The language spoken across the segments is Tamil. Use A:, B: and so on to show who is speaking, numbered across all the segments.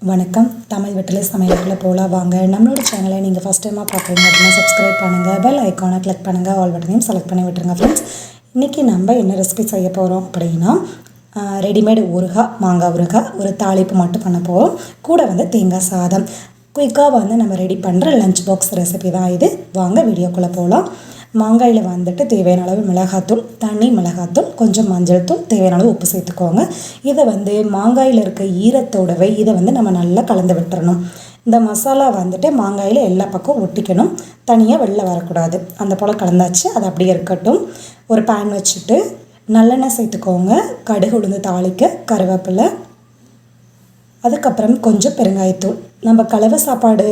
A: வணக்கம். தமிழ் வெற்றிலை சமையலுக்குள்ள போகலாம் வாங்க. நம்மளோட சேனலை நீங்கள் ஃபஸ்ட் டைமாக பார்க்குறீங்க அப்படின்னா சப்ஸ்கிரைப் பண்ணுங்கள், பெல் ஐக்கானை கிளிக் பண்ணுங்கள், ஆல் பட்டனையும் செலக்ட் பண்ணி விட்டுருங்க ஃப்ரெண்ட்ஸ். இன்றைக்கி நம்ம என்ன ரெசிபி செய்ய போகிறோம் அப்படின்னா ரெடிமேடு ஊறுகாய், மாங்காய் ஊறுகாய், ஒரு தாளிப்பு மட்டும் பண்ண போகிறோம். கூட தேங்காய் சாதம் குயிக்காக நம்ம ரெடி பண்ணுற லஞ்ச் பாக்ஸ் ரெசிபி தான் இது. வாங்க வீடியோக்குள்ளே போகலாம். மாங்காயில் தேவையான அளவு மிளகாத்தூள், தனி மிளகாத்தூள், கொஞ்சம் மஞ்சள் தூள், தேவையான அளவு உப்பு சேர்த்துக்கோங்க. இதை மாங்காயில் இருக்க ஈரத்தோடவே இதை நம்ம நல்லா கலந்து விட்டுறணும். இந்த மசாலா மாங்காயில் எல்லா பக்கம் ஒட்டிக்கணும், தனியாக வெளில வரக்கூடாது. அந்த போல் கலந்தாச்சு, அது அப்படியே இருக்கட்டும். ஒரு பேன் வச்சுட்டு நல்லெண்ணெய் சேர்த்துக்கோங்க. கடுகு உளுந்து தாளிக்க, கருவேப்பிலை, அதுக்கப்புறம் கொஞ்சம் பெருங்காயத்தூள். நம்ம கலவை சாப்பாடு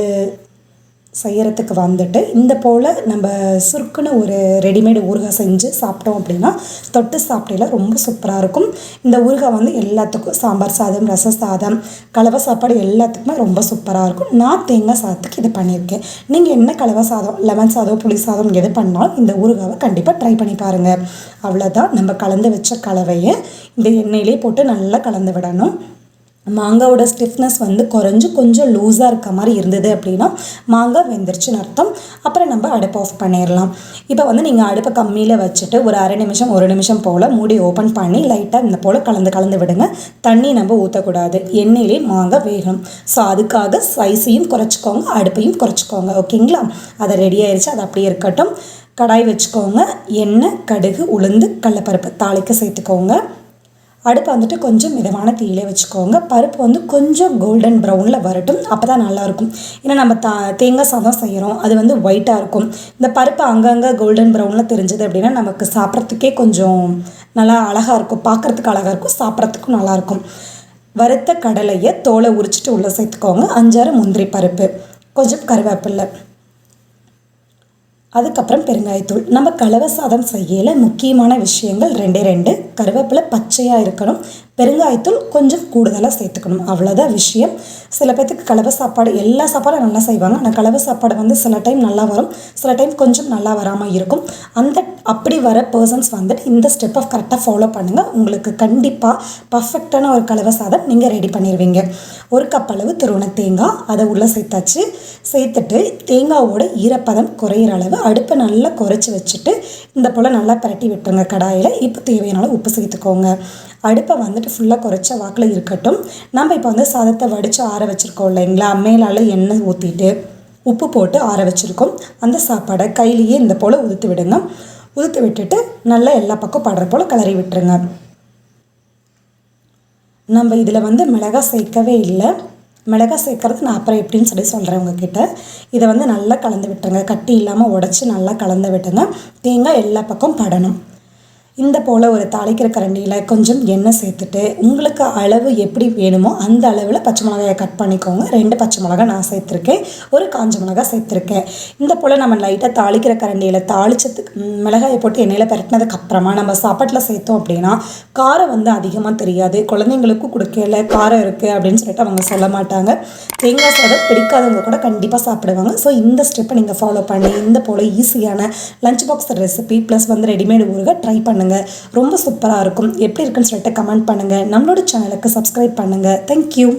A: செய்கிறதுக்கு இந்த போல் நம்ம சுருக்குன்னு ஒரு ரெடிமேடு ஊறுகாய் செஞ்சு சாப்பிட்டோம் அப்படின்னா தொட்டு சாப்பிடையில ரொம்ப சூப்பராக இருக்கும். இந்த ஊறுகாய் எல்லாத்துக்கும், சாம்பார் சாதம், ரச சாதம், கலவை சாப்பாடு எல்லாத்துக்குமே ரொம்ப சூப்பராக இருக்கும். நான் தேங்காய் சாதத்துக்கு இது பண்ணியிருக்கேன். நீங்கள் என்ன கலவை சாதம், லெமன் சாதம், புளி சாதம் எது பண்ணாலும் இந்த ஊறுகாவை கண்டிப்பாக ட்ரை பண்ணி பாருங்கள். அவ்வளோதான். நம்ம கலந்து வச்ச கலவையை இந்த எண்ணெயிலே போட்டு நல்லா கலந்து விடணும். மாங்காவோட ஸ்டிஃப்னஸ் குறைஞ்சி கொஞ்சம் லூஸாக இருக்க மாதிரி இருந்தது அப்படின்னா மாங்காய் வெந்துருச்சுன்னு அர்த்தம். அப்புறம் நம்ம அடுப்பை ஆஃப் பண்ணிடலாம். இப்போ நீங்கள் அடுப்பை கம்மியில் வச்சுட்டு ஒரு அரை நிமிஷம் 1 நிமிஷம் போல் மூடி ஓப்பன் பண்ணி லைட்டாக இந்த போல் கலந்து விடுங்க. தண்ணி நம்ம ஊற்றக்கூடாது, எண்ணெயிலே மாங்காய் வேகணும். ஸோ அதுக்காக சைஸையும் குறைச்சிக்கோங்க, அடுப்பையும் குறைச்சிக்கோங்க. ஓகேங்களா? அதை ரெடி ஆயிடுச்சு, அது அப்படியே இருக்கட்டும். கடாய் வச்சுக்கோங்க. எண்ணெய், கடுகு, உளுந்து, கடலைப்பருப்பு தாளிக்க சேர்த்துக்கோங்க. அடுப்பை கொஞ்சம் மிதமான தீயிலே வச்சுக்கோங்க. பருப்பு கொஞ்சம் கோல்டன் ப்ரௌனில் வரட்டும், அப்போ தான் நல்லாயிருக்கும். ஏன்னா நம்ம தேங்காய் சாதம் செய்கிறோம், அது ஒயிட்டாக இருக்கும். இந்த பருப்பு அங்கங்கே கோல்டன் ப்ரௌனில் தெரிஞ்சது அப்படின்னா நமக்கு சாப்பிட்றதுக்கே கொஞ்சம் நல்லா அழகாக இருக்கும், பார்க்குறதுக்கு அழகாக இருக்கும், சாப்பிட்றதுக்கும் நல்லாயிருக்கும். வறுத்த கடலையை தோலை உரிச்சிட்டு உள்ளே சேர்த்துக்கோங்க. 5-6 முந்திரி பருப்பு, கொஞ்சம் கருவேப்பில்லை, அதுக்கப்புறம் பெருங்காயத்தூள். நம்ம கலவை சாதம் செய்யல முக்கியமான விஷயங்கள் 2 கருவேப்பிலை பச்சையாக இருக்கணும், பெருங்காயத்தூள் கொஞ்சம் கூடுதலாக சேர்த்துக்கணும். அவ்வளோதான் விஷயம். சில பேர்த்துக்கு கலவை சாப்பாடு, எல்லா சாப்பாடும் நல்லா செய்வாங்க, ஆனால் கலவை சாப்பாடு சில டைம் நல்லா வரும், சில டைம் கொஞ்சம் நல்லா வராமல் இருக்கும். அப்படி வர பர்சன்ஸ் இந்த ஸ்டெப்பை கரெக்டாக ஃபாலோ பண்ணுங்கள். உங்களுக்கு கண்டிப்பாக பர்ஃபெக்டான ஒரு கலவை சாதம் நீங்கள் ரெடி பண்ணிடுவீங்க. 1 கப் அளவு துருவன தேங்காய், அதை உள்ளே சேர்த்துட்டு தேங்காவோட ஈரப்பதம் குறையிற அளவு அடுப்பை நல்லா குறைச்சி வச்சுட்டு இந்த போல் நல்லா பரட்டி விட்டுருங்க கடாயில். இப்போ தேவையான அளவு உப்பு சேர்த்துக்கோங்க. அடுப்பை ஃபுல்லாக குறைச்ச வாக்கில் இருக்கட்டும். நம்ம இப்போ சாதத்தை வடித்து ஆற வச்சுருக்கோம் இல்லைங்களா, மேலால் எண்ணெய் ஊற்றிட்டு உப்பு போட்டு ஆற வச்சுருக்கோம். அந்த சாப்பாடை கையிலேயே இந்த போல் உதுத்து விடுங்க. உதுத்து விட்டுட்டு நல்லா எல்லா பக்கம் படுற போல் கிளறி விட்டுருங்க. நம்ம இதில் மிளகாய் சேர்க்கவே இல்லை. மிளகாய் சேர்க்கறது நான் அப்புறம் எப்படின்னு சொல்கிறேன் உங்ககிட்ட. இதை நல்லா கலந்து விட்டுருங்க. கட்டி இல்லாமல் உடச்சி நல்லா கலந்து விட்டுங்க. தேங்காய் எல்லா பக்கம் படணும். இந்த போல் ஒரு தாளிக்கிற கரண்டியில் கொஞ்சம் எண்ணெய் சேர்த்துட்டு உங்களுக்கு அளவு எப்படி வேணுமோ அந்த அளவில் பச்சை மிளகாயை கட் பண்ணிக்கோங்க. 2 பச்சை மிளகாய் நான் சேர்த்துருக்கேன், 1 காஞ்ச மிளகாய் சேர்த்துருக்கேன். இந்த போல் நம்ம லைட்டாக தாளிக்கிற கரண்டியில் தாளிச்சதுக்கு மிளகாயை போட்டு எண்ணெயில் பரட்டினதுக்கப்புறமா நம்ம சாப்பாட்டில் சேர்த்தோம் அப்படின்னா காரம் அதிகமாக தெரியாது. குழந்தைங்களுக்கும் கொடுக்கல காரம் இருக்குது அப்படின்னு சொல்லிட்டு அவங்க சொல்ல மாட்டாங்க. தேங்காய் சாதம் பிடிக்காதவங்க கூட கண்டிப்பாக சாப்பிடுவாங்க. ஸோ இந்த ஸ்டெப்பை நீங்கள் ஃபாலோ பண்ணி இந்த போல் ஈஸியான lunch box recipe plus readymade ஊறுகாய் ட்ரை பண்ணுங்கள். ரொம்ப சூப்பராக இருக்கும். எப்படி இருக்குன்னு சொல்லிட்டு கமெண்ட் பண்ணுங்கள். நம்மளோட சேனலுக்கு சப்ஸ்கிரைப் பண்ணுங்கள். தேங்க்யூ.